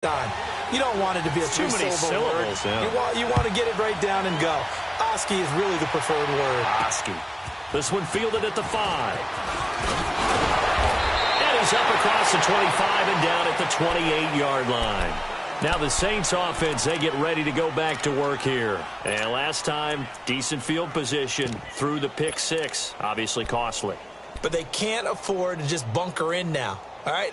time. You don't want it to be a too many syllables. Yeah. You want to get it right down and go. Oski is really the preferred word. Oski. This one fielded at the 5. And he's up across the 25 and down at the 28-yard line. Now the Saints offense, they get ready to go back to work here. And last time, decent field position through the pick 6. Obviously costly. But they can't afford to just bunker in now. All right,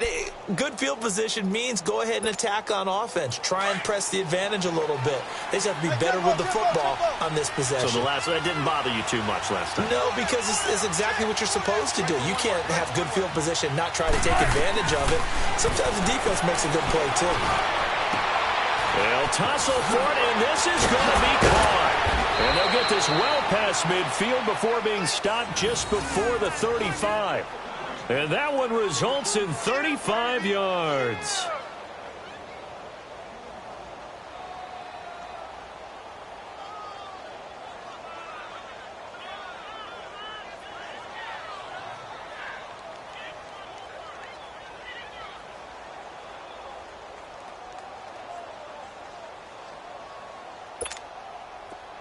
good field position means go ahead and attack on offense. Try and press the advantage a little bit. They just have to be better with the football on this possession. So that didn't bother you too much last time? No, because it's exactly what you're supposed to do. You can't have good field position, not try to take advantage of it. Sometimes the defense makes a good play, too. They'll tussle for it, and this is going to be caught. And they'll get this well past midfield before being stopped just before the 35. And that one results in 35 yards.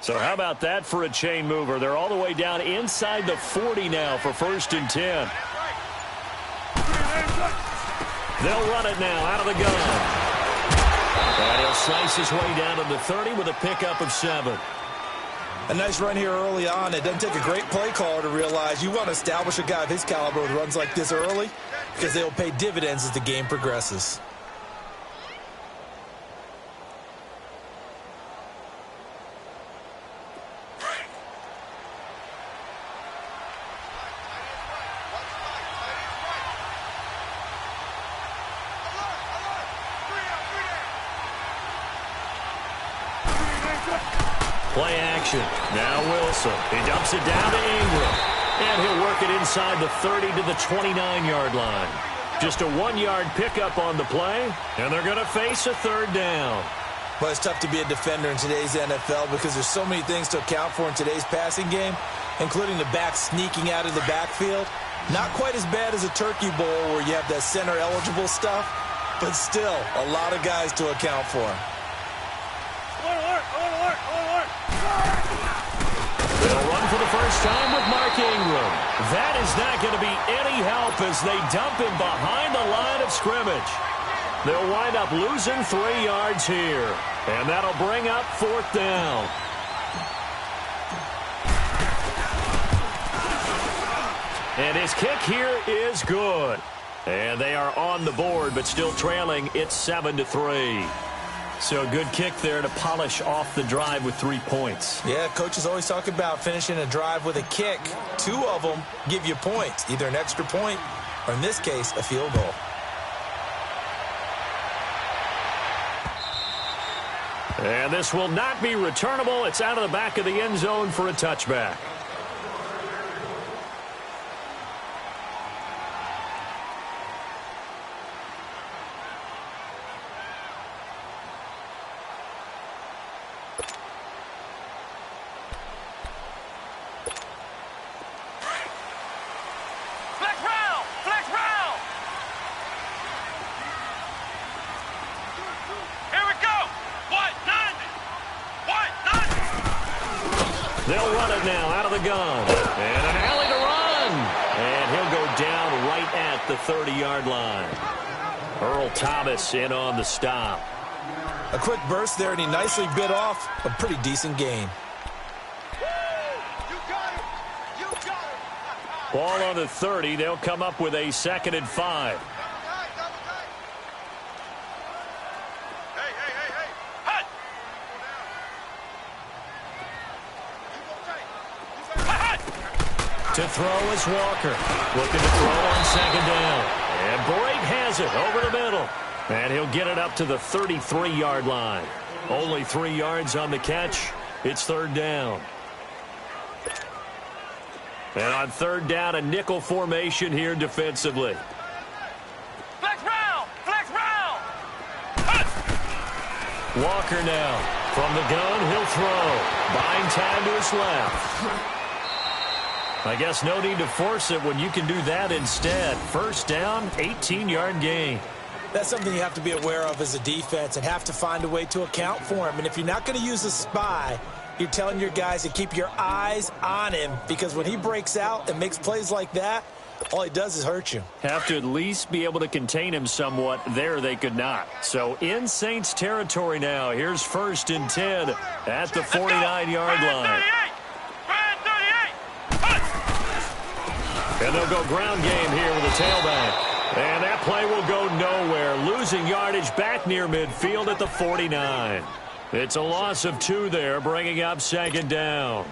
So how about that for a chain mover? They're all the way down inside the 40 now for 1st and 10. They'll run it now out of the gun. And he'll slice his way down to the 30 with a pickup of 7. A nice run here early on. It doesn't take a great play caller to realize you want to establish a guy of his caliber with runs like this early because they'll pay dividends as the game progresses. Play action. Now Wilson. He dumps it down to Ingram. And he'll work it inside the 30 to the 29-yard line. Just a 1-yard pickup on the play, and they're going to face a 3rd down. But it's tough to be a defender in today's NFL because there's so many things to account for in today's passing game, including the back sneaking out of the backfield. Not quite as bad as a turkey bowl where you have that center-eligible stuff, but still a lot of guys to account for. They'll run for the first time with Mark Ingram. That is not going to be any help as they dump him behind the line of scrimmage. They'll wind up losing 3 yards here. And that'll bring up 4th down. And his kick here is good. And they are on the board, but still trailing. It's 7-3. So a good kick there to polish off the drive with 3 points. Yeah, coaches always talk about finishing a drive with a kick. 2 of them give you points, either an extra point or, in this case, a field goal. And this will not be returnable. It's out of the back of the end zone for a touchback. They'll run it now out of the gun. And an alley to run. And he'll go down right at the 30-yard line. Earl Thomas in on the stop. A quick burst there, and he nicely bit off a pretty decent gain. Ball on the 30. They'll come up with a 2nd and 5. To throw is Walker. Looking to throw on 2nd down. And Brate has it over the middle. And he'll get it up to the 33-yard line. Only 3 yards on the catch. It's 3rd down. And on 3rd down, a nickel formation here defensively. Flex round! Flex round! Walker now. From the gun, he'll throw. Buying time to his left. I guess no need to force it when you can do that instead. 1st down, 18-yard gain. That's something you have to be aware of as a defense and have to find a way to account for him. And if you're not going to use a spy, you're telling your guys to keep your eyes on him, because when he breaks out and makes plays like that, all he does is hurt you. Have to at least be able to contain him somewhat. There they could not. So in Saints territory now. Here's 1st and 10 at the 49-yard line. And they'll go ground game here with a tailback. And that play will go nowhere. Losing yardage back near midfield at the 49. It's a loss of 2 there, bringing up 2nd down.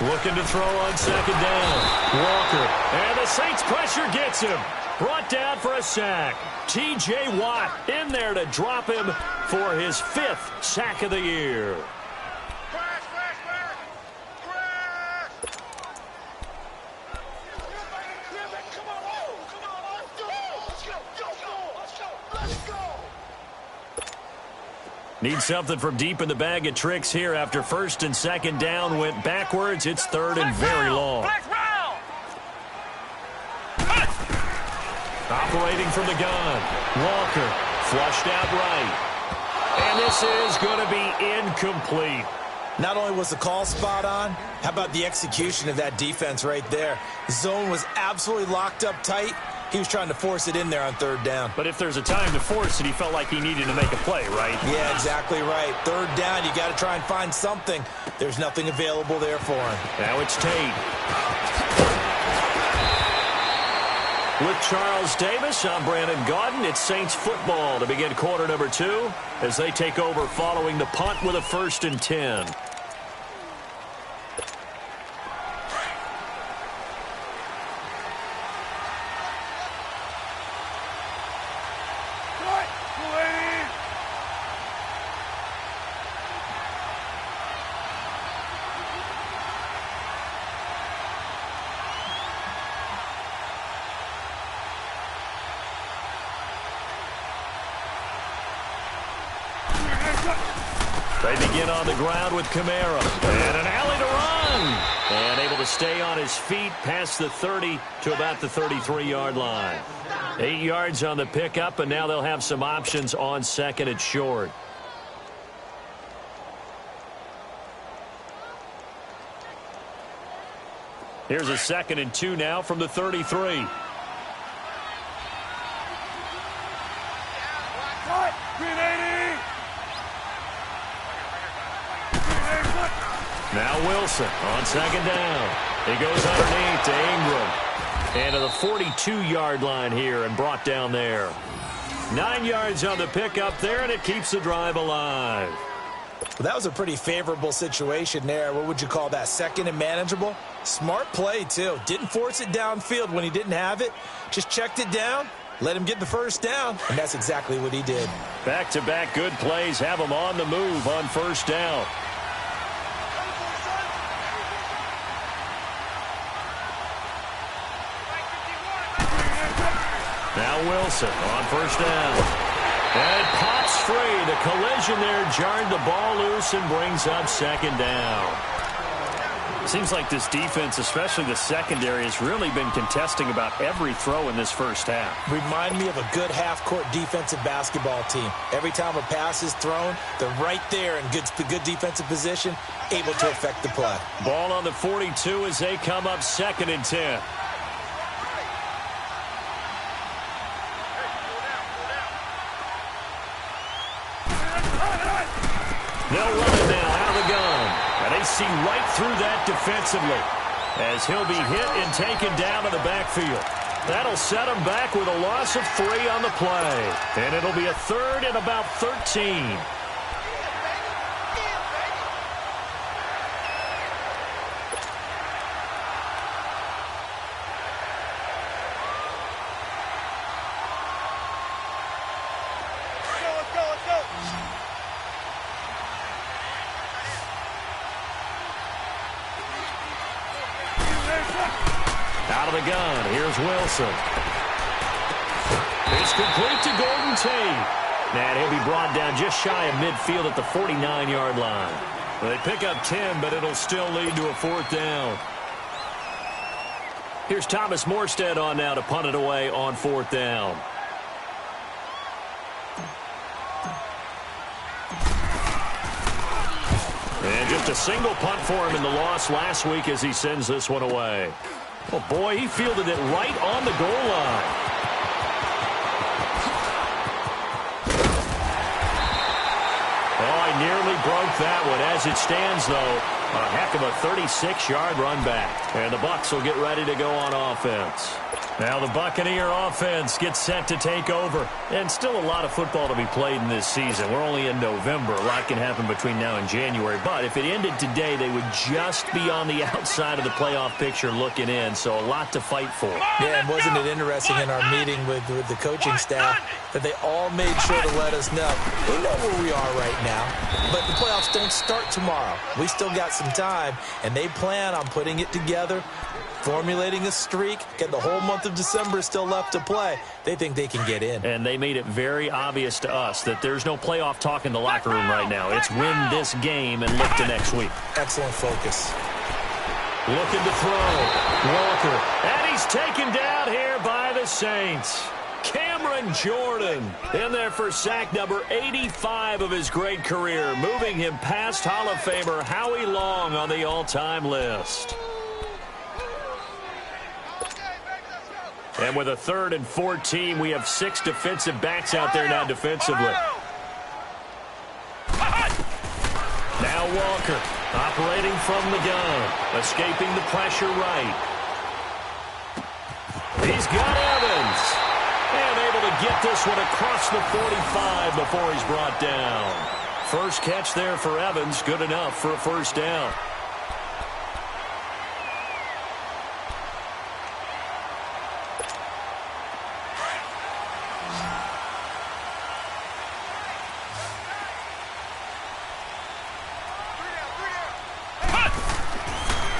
Looking to throw on 2nd down. Walker. And the Saints pressure gets him. Brought down for a sack. T.J. Watt in there to drop him for his 5th sack of the year. Need something from deep in the bag of tricks here after 1st and 2nd down went backwards. It's 3rd and very long. Operating from the gun. Walker flushed out right. And this is going to be incomplete. Not only was the call spot on, how about the execution of that defense right there? The zone was absolutely locked up tight. He was trying to force it in there on 3rd down. But if there's a time to force it, he felt like he needed to make a play, right? Yeah, exactly right. 3rd down, you got to try and find something. There's nothing available there for him. Now it's Tate. With Charles Davis, I'm Brandon Gaudin. It's Saints football to begin quarter number 2 as they take over following the punt with a 1st and 10. They begin on the ground with Kamara. And an alley to run. And able to stay on his feet past the 30 to about the 33-yard line. 8 yards on the pickup, and now they'll have some options on 2nd and short. Here's a 2nd and 2 now from the 33. Now Wilson on 2nd down. He goes underneath to Ingram. And to the 42-yard line here and brought down there. 9 yards on the pickup there, and it keeps the drive alive. Well, that was a pretty favorable situation there. What would you call that? 2nd and manageable? Smart play, too. Didn't force it downfield when he didn't have it. Just checked it down, let him get the 1st down, and that's exactly what he did. Back-to-back good plays have him on the move on 1st down. Now Wilson on 1st down. And pops free. The collision there jarred the ball loose and brings up 2nd down. Seems like this defense, especially the secondary, has really been contesting about every throw in this 1st half. Remind me of a good half-court defensive basketball team. Every time a pass is thrown, they're right there in good defensive position, able to affect the play. Ball on the 42 as they come up 2nd and 10. They'll run it now out of the gun. And they see right through that defensively as he'll be hit and taken down in the backfield. That'll set him back with a loss of 3 on the play. And it'll be a 3rd and about 13. the gun. Here's Wilson. It's complete to Golden Tate. And he'll be brought down just shy of midfield at the 49-yard line. They pick up 10, but it'll still lead to a 4th down. Here's Thomas Morstead on now to punt it away on 4th down. And just a single punt for him in the loss last week as he sends this one away. Oh, boy, he fielded it right on the goal line. Oh, he nearly broke that one. As it stands, though, a heck of a 36-yard run back. And the Bucs will get ready to go on offense. Now the Buccaneer offense gets set to take over. And still a lot of football to be played in this season. We're only in November. A lot can happen between now and January. But if it ended today, they would just be on the outside of the playoff picture looking in. So a lot to fight for. Yeah, and wasn't it interesting in our meeting with the coaching staff that they all made sure to let us know. We know where we are right now, but the playoffs don't start tomorrow. We still got some time, and they plan on putting it together, formulating a streak, get the whole month of December still left to play. They think they can get in. And they made it very obvious to us that there's no playoff talk in the locker room right now. It's win this game and look to next week. Excellent focus. Looking to throw. Walker. And he's taken down here by the Saints. Cameron Jordan in there for sack number 85 of his great career, moving him past Hall of Famer Howie Long on the all-time list. And with a 3rd and 14, we have 6 defensive backs out there now defensively. Now Walker operating from the gun, escaping the pressure right. He's got Evans. And able to get this one across the 45 before he's brought down. First catch there for Evans, good enough for a 1st down.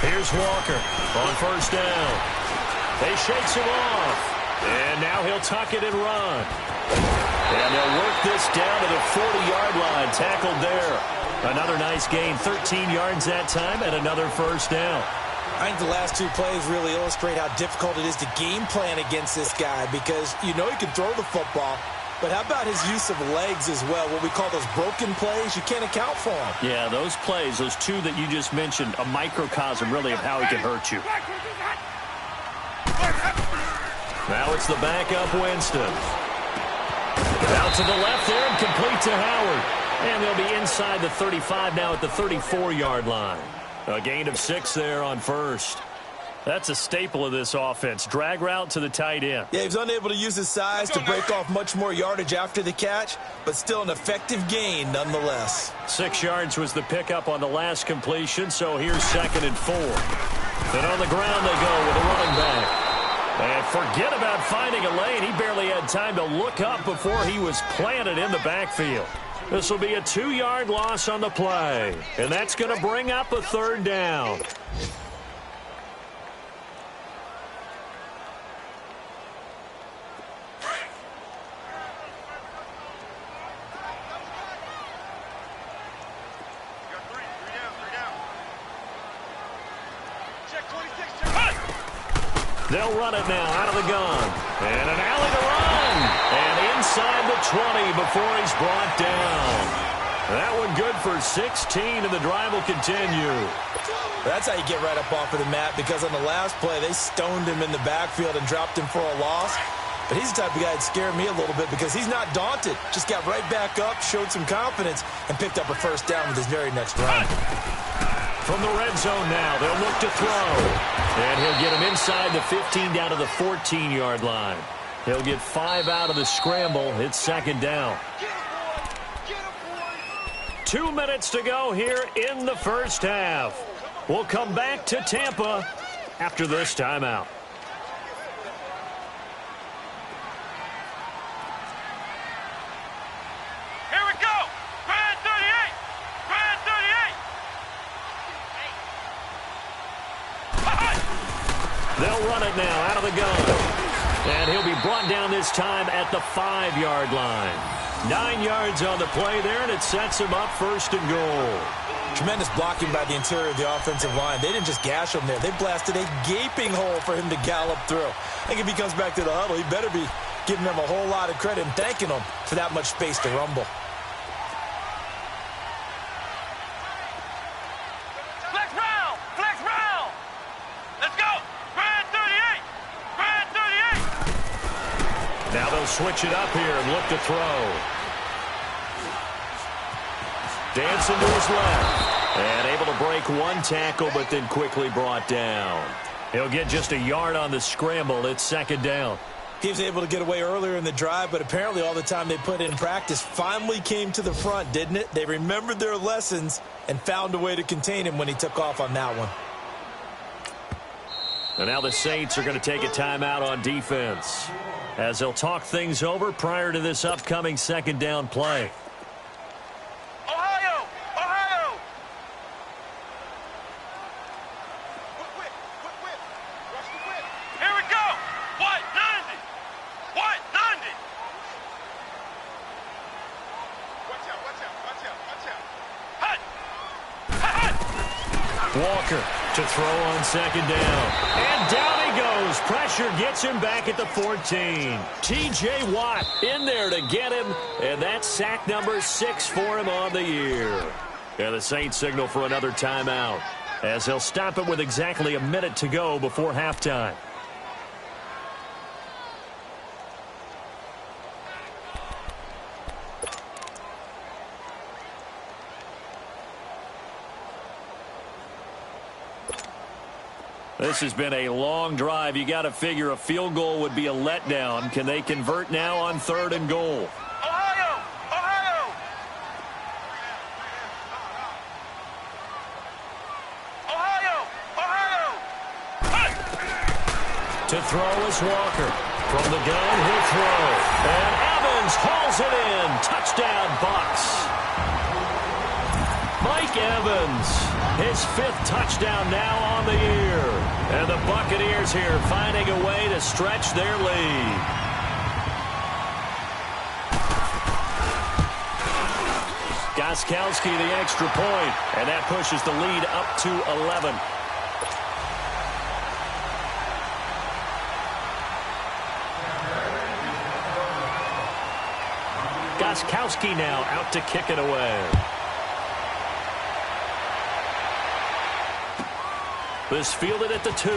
Here's Walker on 1st down. They shakes him off. And now he'll tuck it and run. And they'll work this down to the 40-yard line. Tackled there. Another nice gain. 13 yards that time and another 1st down. I think the last 2 plays really illustrate how difficult it is to game plan against this guy because you know he can throw the football, but how about his use of legs as well? What we call those broken plays, you can't account for them. Yeah, those plays, those 2 that you just mentioned, a microcosm really of how he can hurt you. Now it's the backup Winston. Out to the left there and complete to Howard. And they'll be inside the 35 now at the 34-yard line. A gain of 6 there on 1st. That's a staple of this offense. Drag route to the tight end. Yeah, he was unable to use his size to break off much more yardage after the catch, but still an effective gain nonetheless. 6 yards was the pickup on the last completion, so here's 2nd and 4. And on the ground they go with a running back. And forget about finding a lane. He barely had time to look up before he was planted in the backfield. This will be a 2-yard loss on the play. And that's going to bring up a 3rd down. They'll run it now out of the gun. And an alley to run. And inside the 20 before he's brought down. That one good for 16, and the drive will continue. That's how you get right up off of the mat, because on the last play, they stoned him in the backfield and dropped him for a loss. But he's the type of guy that scared me a little bit because he's not daunted. Just got right back up, showed some confidence, and picked up a 1st down with his very next run. From the red zone now, they'll look to throw. And he'll get him inside the 15 down to the 14-yard line. He'll get 5 out of the scramble. It's 2nd down. 2 minutes to go here in the 1st half. We'll come back to Tampa after this timeout. Here we go. Grand 38. Grand 38. They'll run it now out of the gun. And he'll be brought down this time at the 5-yard line. 9 yards on the play there, and it sets him up 1st and goal. Tremendous blocking by the interior of the offensive line. They didn't just gash him there. They blasted a gaping hole for him to gallop through. I think if he comes back to the huddle, he better be giving them a whole lot of credit and thanking them for that much space to rumble. Flex round! Flex round! Let's go! Grand 38! Grand 38! Now they'll switch it up here and look to throw. Dancing to his left. And able to break one tackle, but then quickly brought down. He'll get just a yard on the scramble. It's 2nd down. He was able to get away earlier in the drive, but apparently all the time they put in practice finally came to the front, didn't it? They remembered their lessons and found a way to contain him when he took off on that one. And now the Saints are going to take a timeout on defense as they'll talk things over prior to this upcoming 2nd down play. Ohio! Ohio! Here we go! White 90! White 90! Watch out, watch out, watch out, watch out. Hut! Hut! Walker to throw on 2nd down. And down he goes. Pressure gets him back at the 14. T.J. Watt in there to get him. And that's sack number 6 for him on the year. And the Saints signal for another timeout as they'll stop it with exactly a minute to go before halftime. This has been a long drive. You got to figure a field goal would be a letdown. Can they convert now on 3rd and goal? Ohio! Ohio! Ohio! Ohio! Hut! To throw is Walker. From the gun, he'll throw. And Evans hauls it in. Touchdown, Bucs. Mike Evans, his 5th touchdown now on the year. And the Buccaneers here finding a way to stretch their lead. Gostkowski the extra point, and that pushes the lead up to 11. Gostkowski now out to kick it away. This fielded at the 2.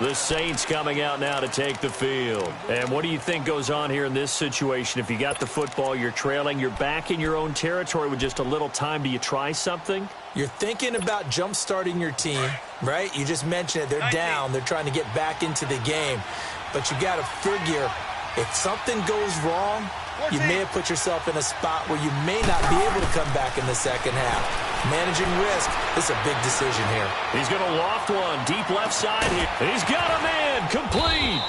The Saints coming out now to take the field. And what do you think goes on here in this situation? If you got the football, you're trailing, you're back in your own territory with just a little time. Do you try something? You're thinking about jump-starting your team, right? You just mentioned it. They're down. They're trying to get back into the game. But you got to figure if something goes wrong, you may have put yourself in a spot where you may not be able to come back in the second half. Managing risk, this is a big decision here. He's going to loft one deep left side here. He's got a man complete.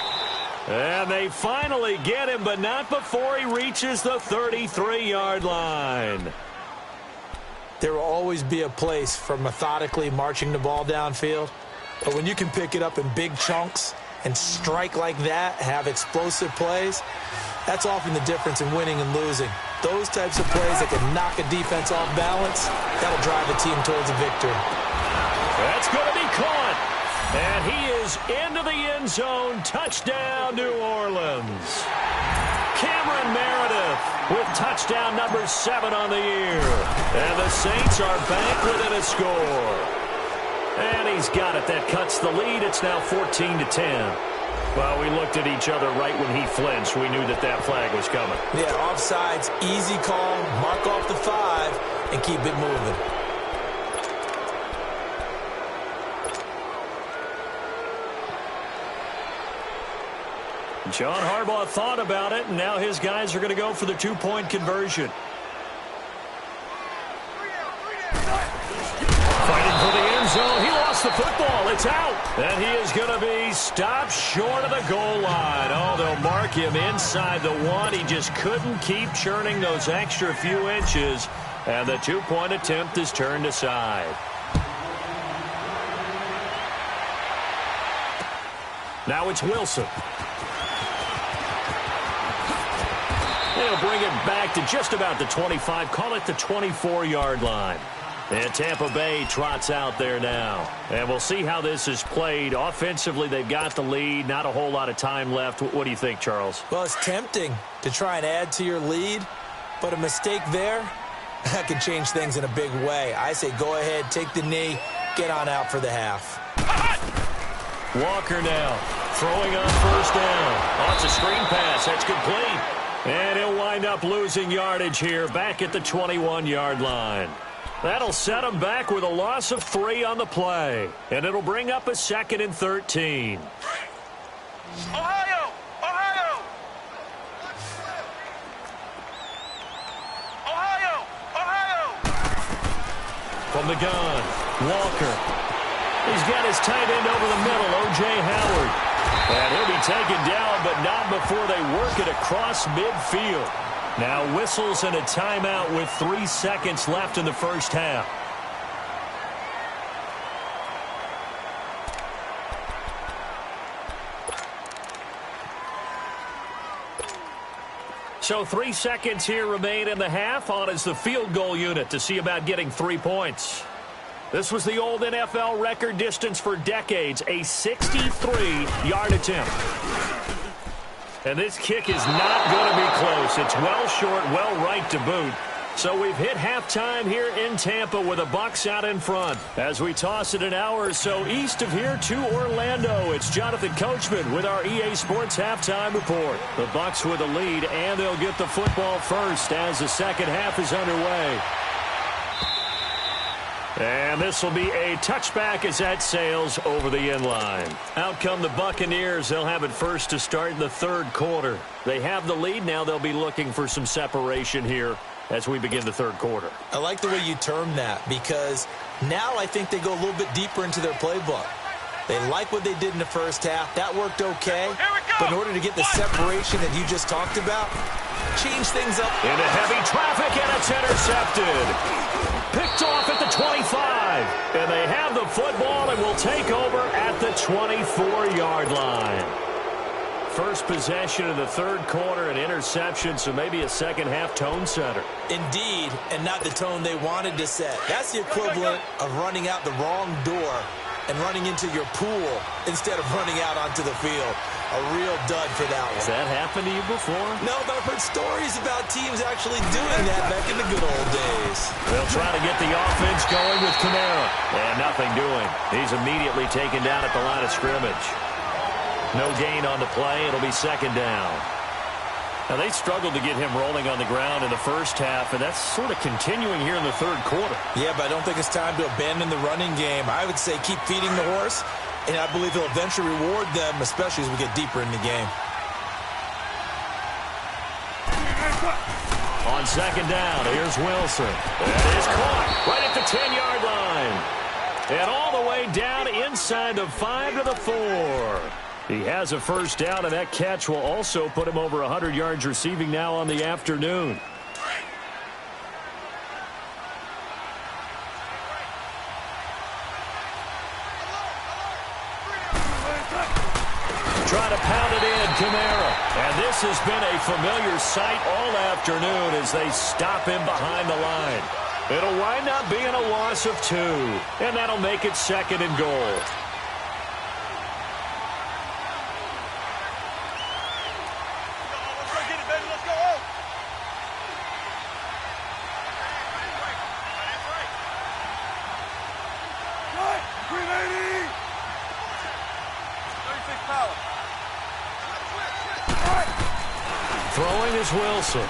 And they finally get him, but not before he reaches the 33-yard line. There will always be a place for methodically marching the ball downfield. But when you can pick it up in big chunks and strike like that, have explosive plays, that's often the difference in winning and losing. Those types of plays that can knock a defense off balance, that'll drive a team towards a victory. That's going to be caught. And he is into the end zone. Touchdown, New Orleans. Cameron Meredith with touchdown number 7 on the year. And the Saints are back within a score. And he's got it. That cuts the lead. It's now 14-10. Well, we looked at each other right when he flinched. We knew that that flag was coming. Yeah, offsides, easy call, mark off the 5, and keep it moving. John Harbaugh thought about it, and now his guys are going to go for the 2-point conversion. Fighting for the end zone. He lost the football. It's out. And he is going to be stopped short of the goal line. Oh, they'll mark him inside the 1. He just couldn't keep churning those extra few inches. And the two-point attempt is turned aside. Now it's Wilson. They'll bring it back to just about the 25, call it the 24-yard line. And Tampa Bay trots out there now. And we'll see how this is played. Offensively, they've got the lead. Not a whole lot of time left. What do you think, Charles? Well, it's tempting to try and add to your lead, but a mistake there, that can change things in a big way. I say go ahead, take the knee, get on out for the half. Walker now throwing on first down. Oh, it's a screen pass. That's complete. And he'll wind up losing yardage here back at the 21-yard line. That'll set him back with a loss of 3 on the play. And it'll bring up a 2nd and 13. Ohio! Ohio! Ohio! Ohio! From the gun, Walker. He's got his tight end over the middle, O.J. Howard. And he'll be taken down, but not before they work it across midfield. Now whistles and a timeout with 3 seconds left in the first half. So 3 seconds here remain in the half. On is the field goal unit to see about getting 3 points. This was the old NFL record distance for decades, a 63-yard attempt. And this kick is not going to be close. It's well short, well right to boot. So we've hit halftime here in Tampa with the Bucs out in front. As we toss it an hour or so east of here to Orlando, it's Jonathan Coachman with our EA Sports Halftime Report. The Bucs with a lead, and they'll get the football first as the second half is underway. And this will be a touchback as that sails over the end line. Out come the Buccaneers. They'll have it first to start in the third quarter. They have the lead now. They'll be looking for some separation here as we begin the third quarter. I like the way you term that because now I think they go a little bit deeper into their playbook. They like what they did in the first half. That worked okay. But in order to get the separation that you just talked about, change things up. Into heavy traffic, and it's intercepted. Picked off at the 25. And they have the football and will take over at the 24-yard line. First possession of the third quarter, an interception, so maybe a second-half tone setter. Indeed, and not the tone they wanted to set. That's the equivalent of running out the wrong door and running into your pool instead of running out onto the field. A real dud for that one. Has that happened to you before? No, but I've heard stories about teams actually doing that back in the good old days. They'll try to get the offense going with Kamara. And nothing doing. He's immediately taken down at the line of scrimmage. No gain on the play. It'll be second down. Now, they struggled to get him rolling on the ground in the first half, and that's sort of continuing here in the third quarter. Yeah, but I don't think it's time to abandon the running game. I would say keep feeding the horse, and I believe he'll eventually reward them, especially as we get deeper in the game. On second down, here's Wilson. That is caught right at the 10-yard line. And all the way down inside the 5 to the 4. He has a first down, and that catch will also put him over 100 yards receiving now on the afternoon. Trying to pound it in, Kamara. And this has been a familiar sight all afternoon as they stop him behind the line. It'll wind up being a loss of 2, and that'll make it second and goal. Throwing is Wilson.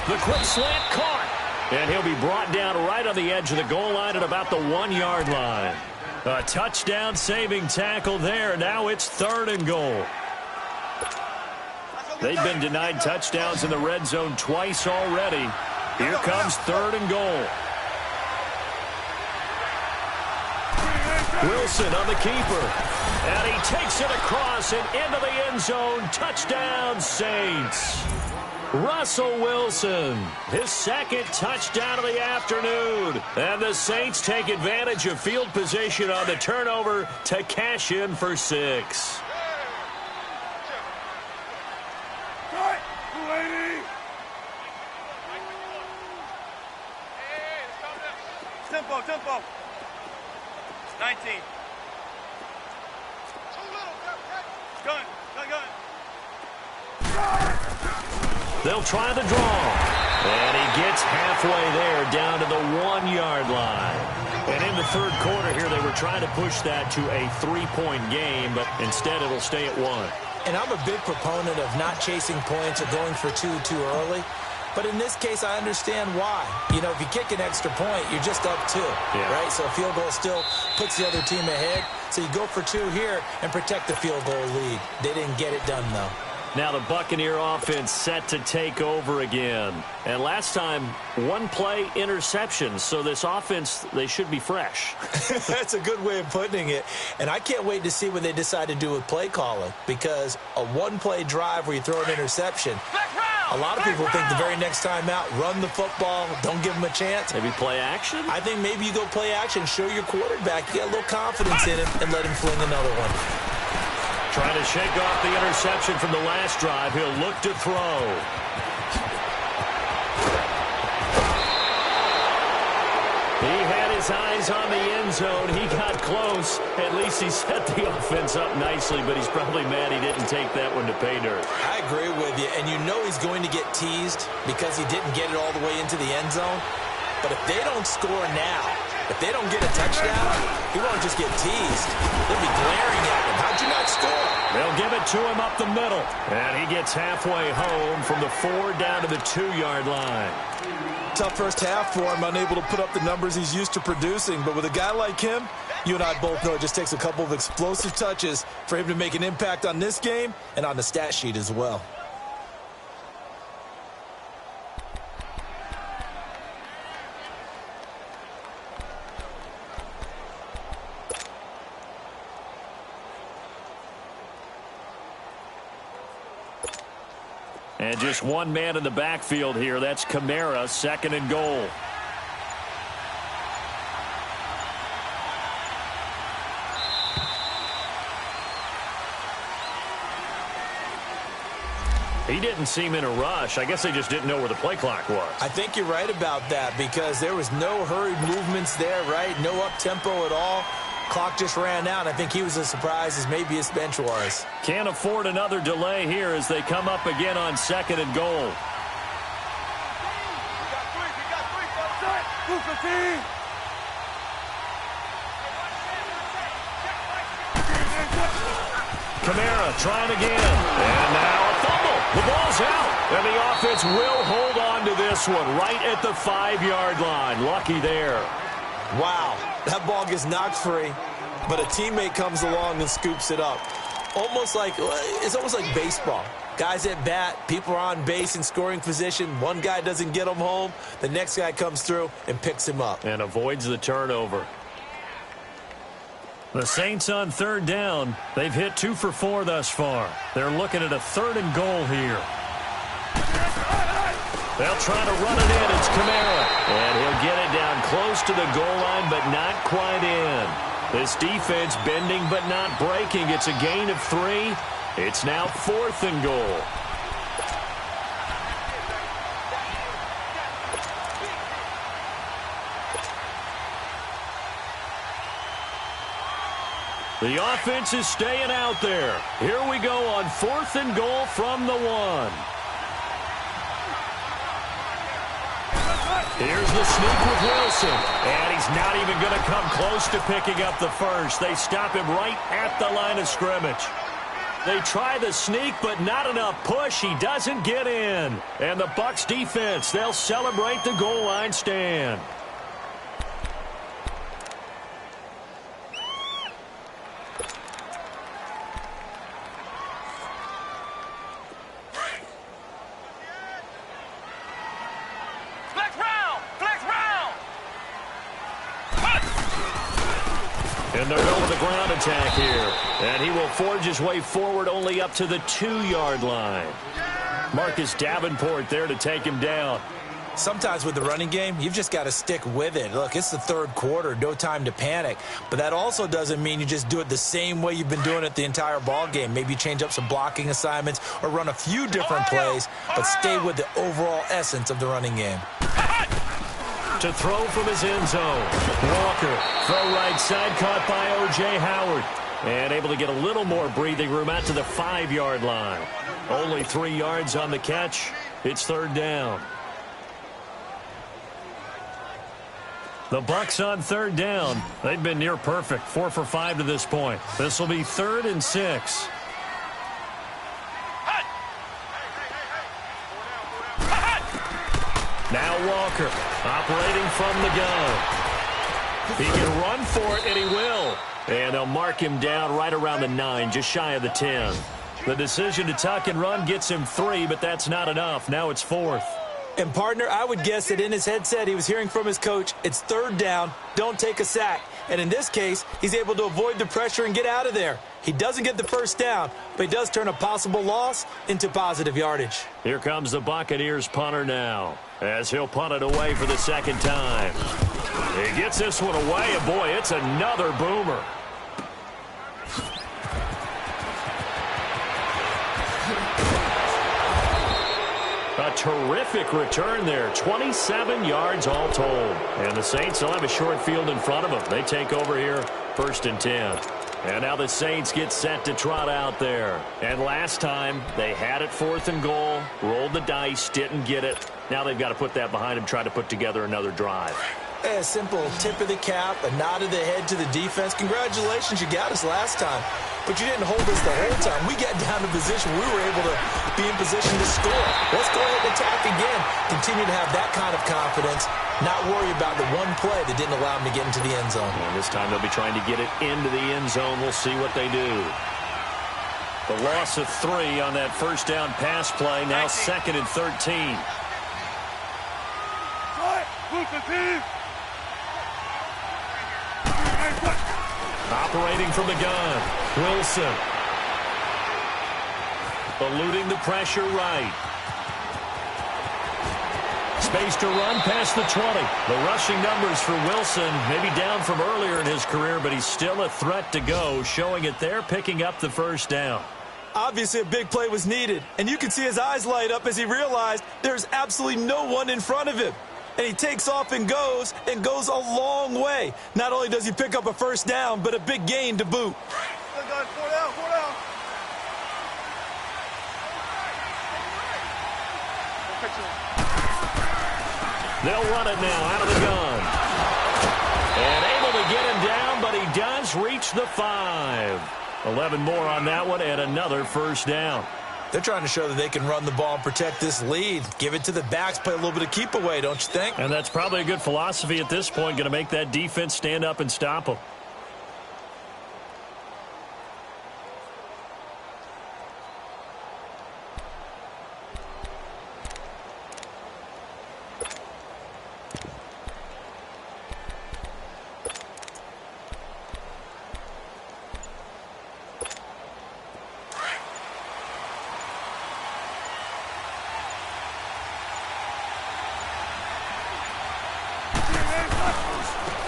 The quick slant caught. And he'll be brought down right on the edge of the goal line at about the 1-yard line. A touchdown-saving tackle there. Now it's third and goal. They've been denied touchdowns in the red zone twice already. Here comes third and goal. Wilson on the keeper. And he takes it across and into the end zone. Touchdown, Saints. Russell Wilson, his second touchdown of the afternoon. And the Saints take advantage of field position on the turnover to cash in for 6. Tempo, tempo. 19. Gun. They'll try the draw. And he gets halfway there down to the 1-yard line. And in the third quarter here, they were trying to push that to a 3-point game, but instead it'll stay at 1. And I'm a big proponent of not chasing points or going for 2 too early. But in this case, I understand why. You know, if you kick an extra point, you're just up 2, right? So a field goal still puts the other team ahead. So you go for 2 here and protect the field goal lead. They didn't get it done, though. Now the Buccaneer offense set to take over again. And last time, 1-play interception. So this offense, they should be fresh. That's a good way of putting it. And I can't wait to see what they decide to do with play calling. Because a 1-play drive where you throw an interception, a lot of people think the very next time out, run the football, don't give them a chance. Maybe play action? I think maybe you go play action, show your quarterback you got a little confidence in him, and let him fling another one. Trying to shake off the interception from the last drive. He'll look to throw. He had his eyes on the end zone. He got close. At least he set the offense up nicely, but he's probably mad he didn't take that one to pay dirt. I agree with you, and you know he's going to get teased because he didn't get it all the way into the end zone. But if they don't score now, if they don't get a touchdown, he won't just get teased. They'll be glaring at him. How'd you not score? They'll give it to him up the middle. And he gets halfway home from the 4 down to the 2-yard line. Tough first half for him, unable to put up the numbers he's used to producing. But with a guy like him, you and I both know it just takes a couple of explosive touches for him to make an impact on this game and on the stat sheet as well. And just one man in the backfield here. That's Kamara, 2nd and goal. He didn't seem in a rush. I guess they just didn't know where the play clock was. I think you're right about that because there was no hurried movements there, right? No up-tempo at all. Clock just ran out. I think he was as surprised as maybe his bench was. Can't afford another delay here as they come up again on 2nd and goal. Kamara trying again. And now a fumble. The ball's out. And the offense will hold on to this one right at the 5-yard line. Lucky there. Wow, that ball gets knocked free, but a teammate comes along and scoops it up. It's almost like baseball. Guys at bat, people are on base in scoring position. One guy doesn't get him home. The next guy comes through and picks him up. And avoids the turnover. The Saints on 3rd down. They've hit 2 for 4 thus far. They're looking at a 3rd and goal here. They'll try to run it in. It's Kamara. And he'll get it down close to the goal line, but not quite in. This defense bending but not breaking. It's a gain of 3. It's now 4th and goal. The offense is staying out there. Here we go on 4th and goal from the 1. Here's the sneak with Wilson. And he's not even going to come close to picking up the first. They stop him right at the line of scrimmage. They try the sneak, but not enough push. He doesn't get in. And the Bucs defense, they'll celebrate the goal line stand. And they're going to the ground attack here. And he will forge his way forward only up to the 2-yard line. Marcus Davenport there to take him down. Sometimes with the running game, you've just got to stick with it. Look, it's the third quarter, no time to panic. But that also doesn't mean you just do it the same way you've been doing it the entire ball game. Maybe change up some blocking assignments or run a few different plays, but stay with the overall essence of the running game. To throw from his end zone. Walker, throw right side, caught by O.J. Howard. And able to get a little more breathing room out to the 5-yard line. Only 3 yards on the catch. It's third down. The Bucs on third down. They've been near perfect, 4 for 5 to this point. This will be 3rd and 6. Now Walker, operating from the gun. He can run for it, and he will. And they'll mark him down right around the 9, just shy of the 10. The decision to tuck and run gets him 3, but that's not enough. Now it's 4th. And, partner, I would guess that in his headset he was hearing from his coach, it's third down, don't take a sack. And in this case, he's able to avoid the pressure and get out of there. He doesn't get the first down, but he does turn a possible loss into positive yardage. Here comes the Buccaneers punter now, as he'll punt it away for the second time. He gets this one away, and boy, it's another boomer. A terrific return there, 27 yards all told. And the Saints will have a short field in front of them. They take over here, 1st and 10. And now the Saints get set to trot out there. And last time, they had it 4th and goal, rolled the dice, didn't get it. Now they've got to put that behind them, try to put together another drive. A simple tip of the cap, a nod of the head to the defense. Congratulations, you got us last time. But you didn't hold us the whole time. We got down to position. We were able to be in position to score. Let's go ahead and attack again. Continue to have that kind of confidence. Not worry about the one play that didn't allow them to get into the end zone. And this time they'll be trying to get it into the end zone. We'll see what they do. The loss of 3 on that first down pass play. Now 2nd and 13. Operating from the gun, Wilson. Eluding the pressure right. Space to run past the 20. The rushing numbers for Wilson maybe down from earlier in his career, but he's still a threat to go, showing it there, picking up the first down. Obviously, a big play was needed, and you can see his eyes light up as he realized there's absolutely no one in front of him. And he takes off and goes a long way. Not only does he pick up a first down, but a big gain to boot. 4 down, 4 down. They'll run it now out of the gun. And able to get him down, but he does reach the 5. 11 more on that one, and another first down. They're trying to show that they can run the ball and protect this lead. Give it to the backs, play a little bit of keep away, don't you think? And that's probably a good philosophy at this point, going to make that defense stand up and stop them.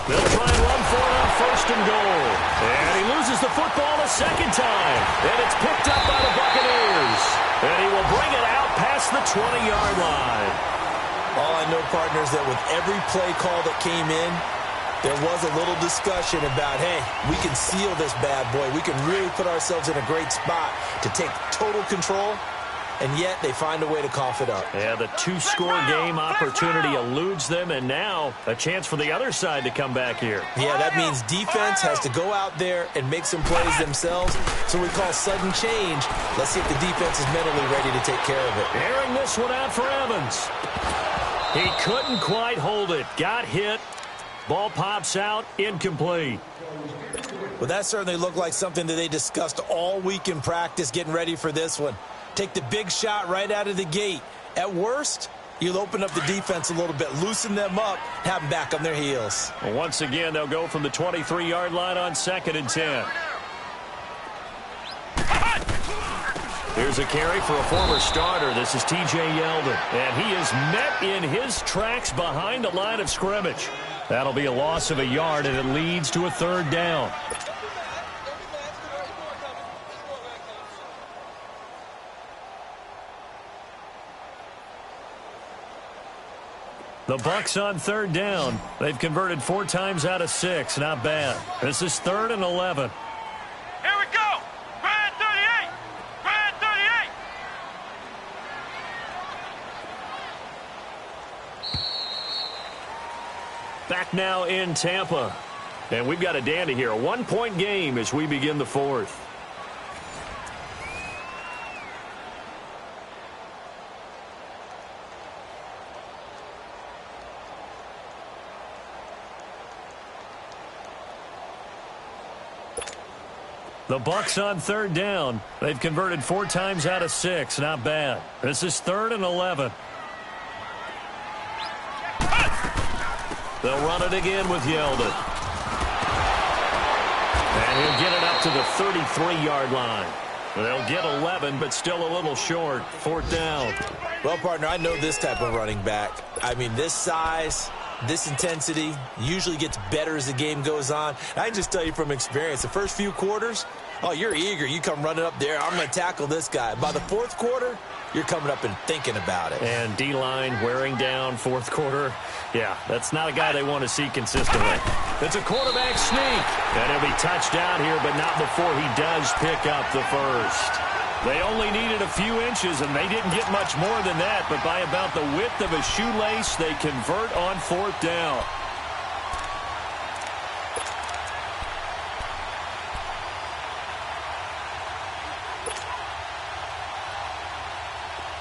They'll try and run for it on 1st and goal. And he loses the football a second time. And it's picked up by the Buccaneers. And he will bring it out past the 20-yard line. All I know, partners, that with every play call that came in, there was a little discussion about, hey, we can seal this bad boy. We can really put ourselves in a great spot to take total control. And yet they find a way to cough it up. Yeah, the 2-score game opportunity eludes them, and now a chance for the other side to come back here. Yeah, that means defense has to go out there and make some plays themselves. So we call sudden change. Let's see if the defense is mentally ready to take care of it. Airing this one out for Evans. He couldn't quite hold it. Got hit. Ball pops out. Incomplete. Well, that certainly looked like something that they discussed all week in practice getting ready for this one. Take the big shot right out of the gate. At worst, you'll open up the defense a little bit, loosen them up, have them back on their heels. Well, once again, they'll go from the 23-yard line on 2nd and 10. Here's Here's a carry for a former starter. This is T.J. Yeldon. And he is met in his tracks behind the line of scrimmage. That'll be a loss of a yard, and it leads to a third down. The Bucs on third down. They've converted 4 times out of 6. Not bad. This is 3rd and 11. Here we go. Grand 38. Grand 38. Back now in Tampa. And we've got a dandy here. A 1-point game as we begin the 4th. The Bucs on third down. They've converted 4 times out of 6. Not bad. This is 3rd and 11. They'll run it again with Yeldon. And he'll get it up to the 33-yard line. They'll get 11, but still a little short. 4th down. Well, partner, I know this type of running back. I mean, this size, this intensity usually gets better as the game goes on. I can just tell you from experience, the first few quarters, oh, you're eager. You come running up there. I'm going to tackle this guy. By the 4th quarter, you're coming up and thinking about it. And D-line wearing down 4th quarter. Yeah, that's not a guy they want to see consistently. It's a quarterback sneak. And he'll be touched down here, but not before he does pick up the first. They only needed a few inches, and they didn't get much more than that. But by about the width of a shoelace, they convert on 4th down.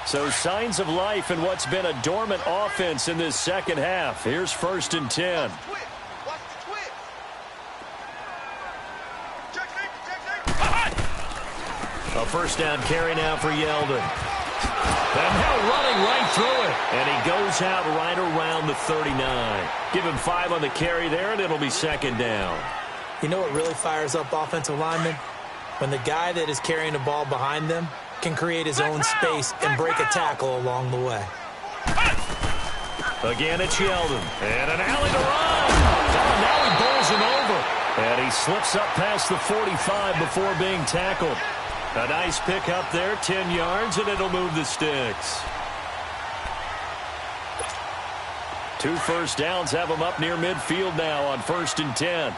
So signs of life in what's been a dormant offense in this second half. Here's 1st and 10. A first down carry now for Yeldon. And now running right through it. And he goes out right around the 39. Give him 5 on the carry there, and it'll be 2nd down. You know what really fires up offensive linemen? When the guy that is carrying the ball behind them can create his own space and break a tackle along the way. Again, it's Yeldon. And an alley to run. Oh, now he bowls him over. And he slips up past the 45 before being tackled. A nice pick up there, 10 yards, and it'll move the sticks. 2 first downs have him up near midfield now on 1st and 10.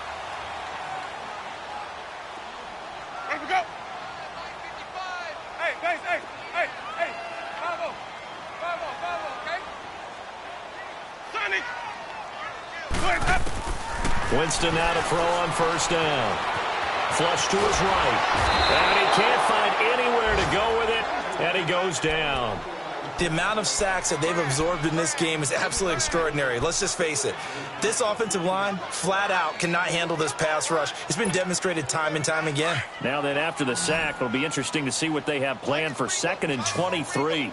Winston now to throw on 1st down. Flush to his right. And he can't find anywhere to go with it. And he goes down. The amount of sacks that they've absorbed in this game is absolutely extraordinary. Let's just face it. This offensive line, flat out, cannot handle this pass rush. It's been demonstrated time and time again. Now then, after the sack, it'll be interesting to see what they have planned for 2nd and 23.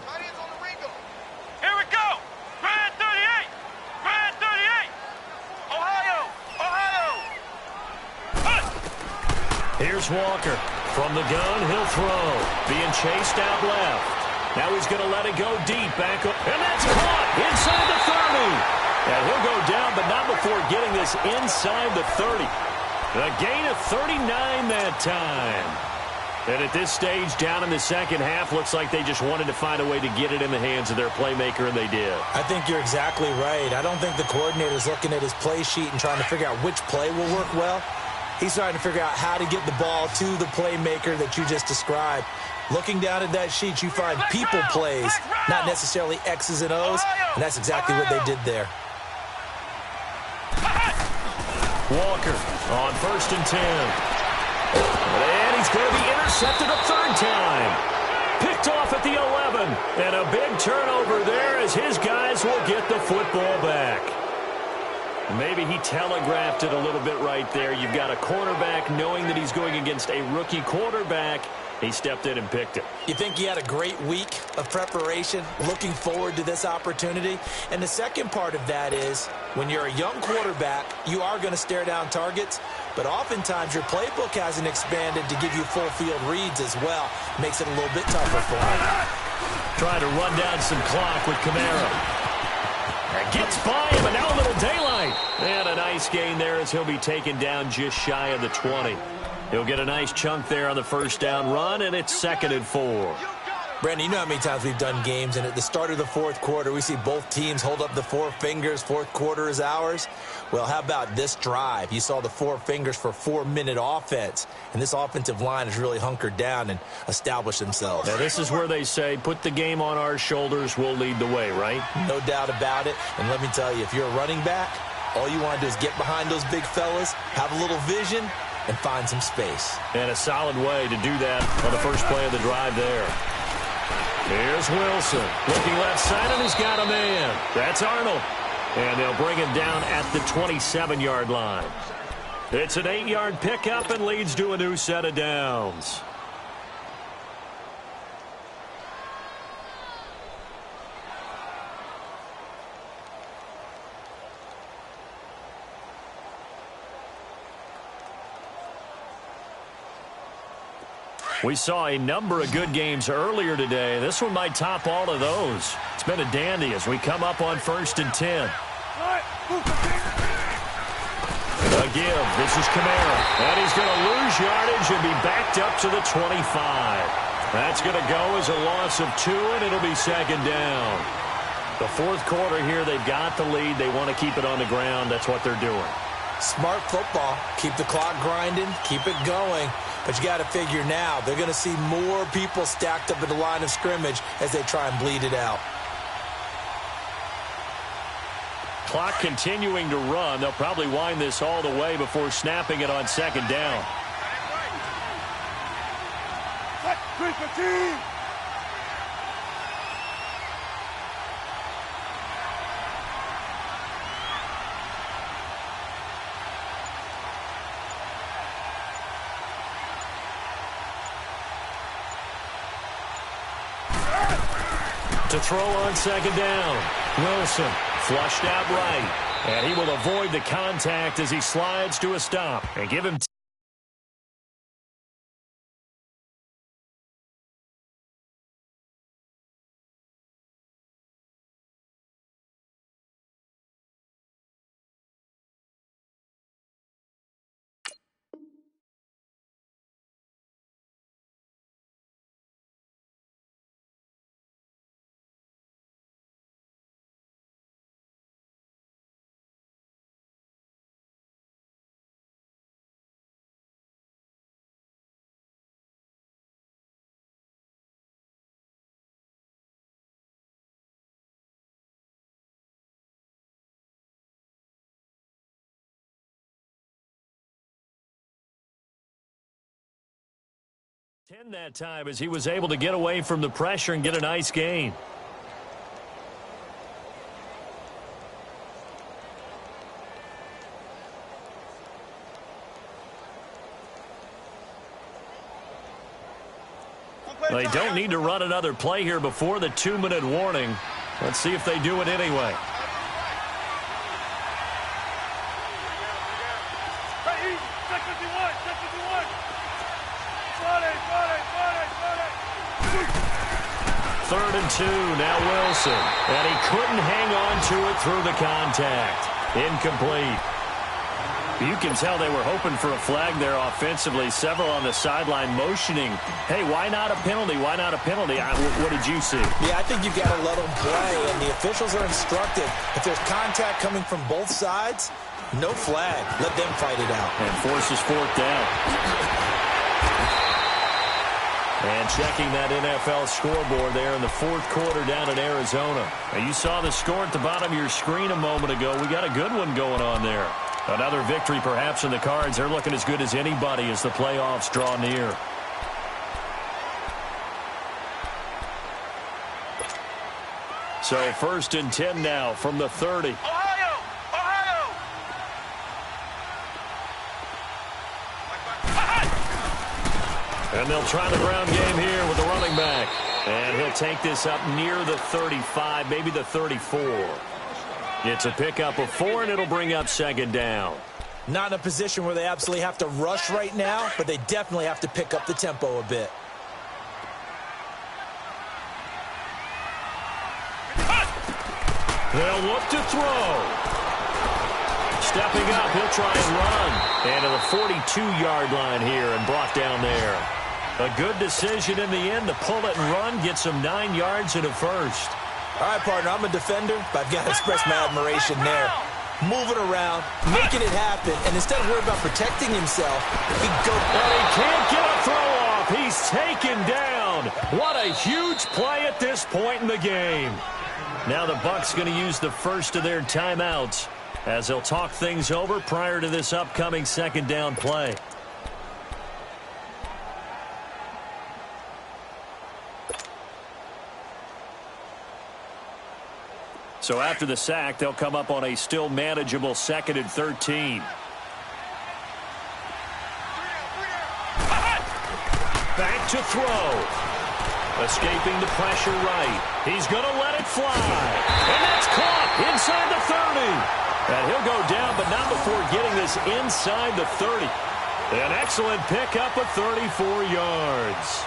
Here's Walker. From the gun, he'll throw. Being chased out left. Now he's going to let it go deep. Back up. And that's caught inside the 30. And he'll go down, but not before getting this inside the 30. A gain of 39 that time. And at this stage, down in the second half, looks like they just wanted to find a way to get it in the hands of their playmaker, and they did. I think you're exactly right. I don't think the coordinator's looking at his play sheet and trying to figure out which play will work well. He's trying to figure out how to get the ball to the playmaker that you just described. Looking down at that sheet, you find people plays, not necessarily X's and O's, and that's exactly what they did there. Walker on 1st and 10. And he's going to be intercepted a 3rd time. Picked off at the 11. And a big turnover there as his guys will get the football back. Maybe he telegraphed it a little bit right there. You've got a cornerback knowing that he's going against a rookie quarterback. He stepped in and picked it. You think he had a great week of preparation, looking forward to this opportunity? And the second part of that is, when you're a young quarterback, you are going to stare down targets. but oftentimes your playbook hasn't expanded to give you full field reads as well. Makes it a little bit tougher for him. Trying to run down some clock with Kamara. Gets by him, and now a little daylight. And a nice gain there as he'll be taken down just shy of the 20. He'll get a nice chunk there on the first down run, and it's 2nd and 4. Brandon, you know how many times we've done games, and at the start of the fourth quarter, we see both teams hold up the 4 fingers, fourth quarter is ours. Well, how about this drive? You saw the 4 fingers for 4-minute offense, and this offensive line has really hunkered down and established themselves. Now, this is where they say, put the game on our shoulders, we'll lead the way, right? No doubt about it, and let me tell you, if you're a running back, all you want to do is get behind those big fellas, have a little vision, and find some space. And a solid way to do that on the first play of the drive there. Here's Wilson, looking left side, and he's got a man. That's Arnold. And they'll bring him down at the 27-yard line. It's an 8-yard pickup and leads to a new set of downs. We saw a number of good games earlier today. This one might top all of those. It's been a dandy as we come up on 1st and 10. A give. This is Kamara. And he's going to lose yardage and be backed up to the 25. That's going to go as a loss of 2, and it'll be 2nd down. The fourth quarter here, they've got the lead. They want to keep it on the ground. That's what they're doing. Smart football. Keep the clock grinding. Keep it going. But you got to figure now, they're going to see more people stacked up at the line of scrimmage as they try and bleed it out. Clock continuing to run. They'll probably wind this all the way before snapping it on 2nd down. To throw on 2nd down. Wilson flushed out right. And he will avoid the contact as he slides to a stop. And give him that time as he was able to get away from the pressure and get a nice gain. They don't need to run another play here before the 2-minute warning. Let's see if they do it anyway. Third and 2, now Wilson. And he couldn't hang on to it through the contact. Incomplete. You can tell they were hoping for a flag there offensively. Several on the sideline motioning, hey, why not a penalty? Why not a penalty? What did you see? Yeah, I think you've got to let them play, and the officials are instructed. If there's contact coming from both sides, no flag. Let them fight it out. And forces 4th down. And checking that NFL scoreboard there in the fourth quarter down in Arizona. Now you saw the score at the bottom of your screen a moment ago. We got a good one going on there. Another victory perhaps in the cards. They're looking as good as anybody as the playoffs draw near. So 1st and 10 now from the 30. And they'll try the ground game here with the running back. And he'll take this up near the 35, maybe the 34. It's a pickup of 4, and it'll bring up 2nd down. Not in a position where they absolutely have to rush right now, but they definitely have to pick up the tempo a bit. They'll look to throw. Stepping up, he'll try and run. And to the 42-yard line here and brought down there. A good decision in the end to pull it and run, get some 9 yards and a first. All right, partner, I'm a defender, but I've got to express my admiration there. Moving around, making it happen, and instead of worrying about protecting himself, he goes. And he can't get a throw off. He's taken down. What a huge play at this point in the game. Now the Bucs going to use the first of their timeouts as they'll talk things over prior to this upcoming second down play. So after the sack, they'll come up on a still manageable 2nd and 13. Back to throw. Escaping the pressure right. He's going to let it fly. And that's caught inside the 30. And he'll go down, but not before getting this inside the 30. An excellent pickup of 34 yards.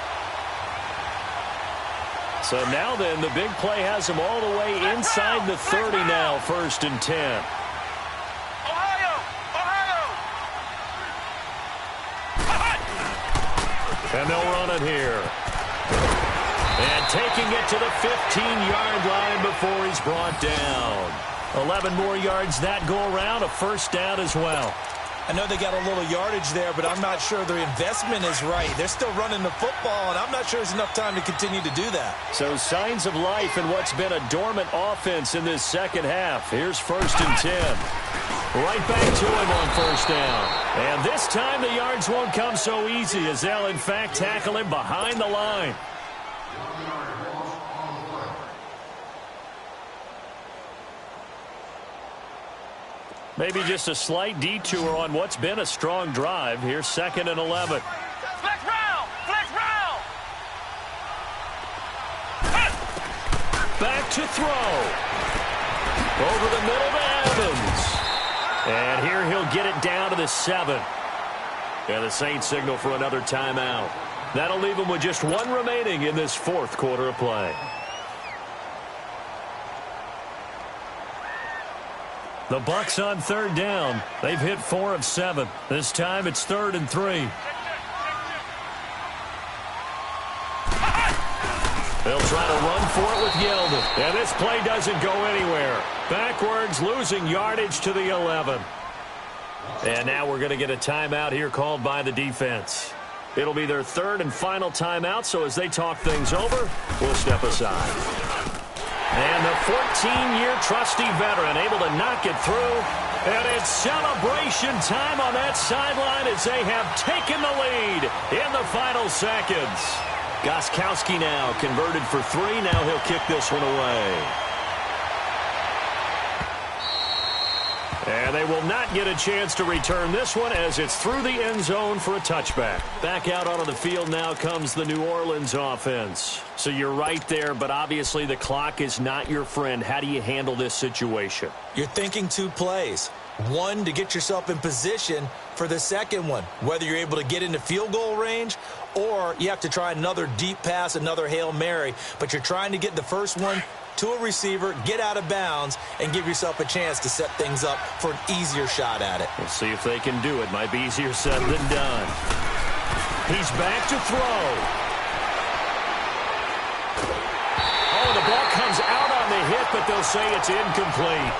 So now then, the big play has him all the way inside the 30 now, 1st and 10. Ohio! And they'll run it here. And taking it to the 15-yard line before he's brought down. 11 more yards that go around, a first down as well. I know they got a little yardage there, but I'm not sure their investment is right. They're still running the football, and I'm not sure there's enough time to continue to do that. So signs of life in what's been a dormant offense in this second half. Here's 1st and 10. Right back to him on 1st down. And this time the yards won't come so easy as they'll, in fact, tackle him behind the line. Maybe just a slight detour on what's been a strong drive. Here's 2nd and 11. Flex round! Flex round! Back to throw. Over the middle to Evans. And here he'll get it down to the 7. And the Saints signal for another timeout. That'll leave them with just 1 remaining in this 4th quarter of play. The Bucs on 3rd down. They've hit 4 of 7. This time it's 3rd and 3. They'll try to run for it with Yeldon. And this play doesn't go anywhere. Backwards, losing yardage to the 11. And now we're going to get a timeout here called by the defense. It'll be their 3rd and final timeout, so as they talk things over, we'll step aside. And the 14-year trusty veteran able to knock it through. And it's celebration time on that sideline as they have taken the lead in the final seconds. Gostkowski now converted for 3. Now he'll kick this one away. And they will not get a chance to return this one as it's through the end zone for a touchback. Back out onto the field now comes the New Orleans offense. So you're right there, but obviously the clock is not your friend. How do you handle this situation? You're thinking 2 plays. One, to get yourself in position for the second one, whether you're able to get into field goal range or you have to try another deep pass, another Hail Mary. But you're trying to get the first one to a receiver, get out of bounds, and give yourself a chance to set things up for an easier shot at it. We'll see if they can do it. Might be easier said than done. He's back to throw. Oh, the ball comes out on the hit, but they'll say it's incomplete.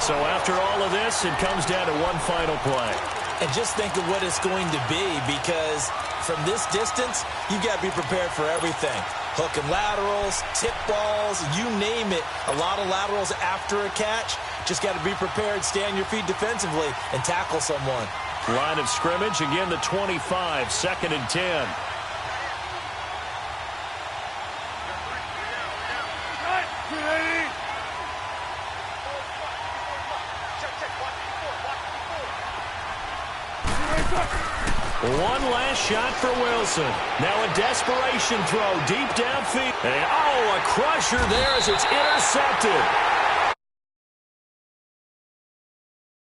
So after all of this, it comes down to one final play. And just think of what it's going to be, because from this distance, you got to be prepared for everything. Hook and laterals, tip balls, you name it. A lot of laterals after a catch. Just got to be prepared, stay on your feet defensively, and tackle someone. Line of scrimmage, again the 25, 2nd and 10. One last shot for Wilson. Now a desperation throw deep downfield. And, oh, a crusher there as it's intercepted.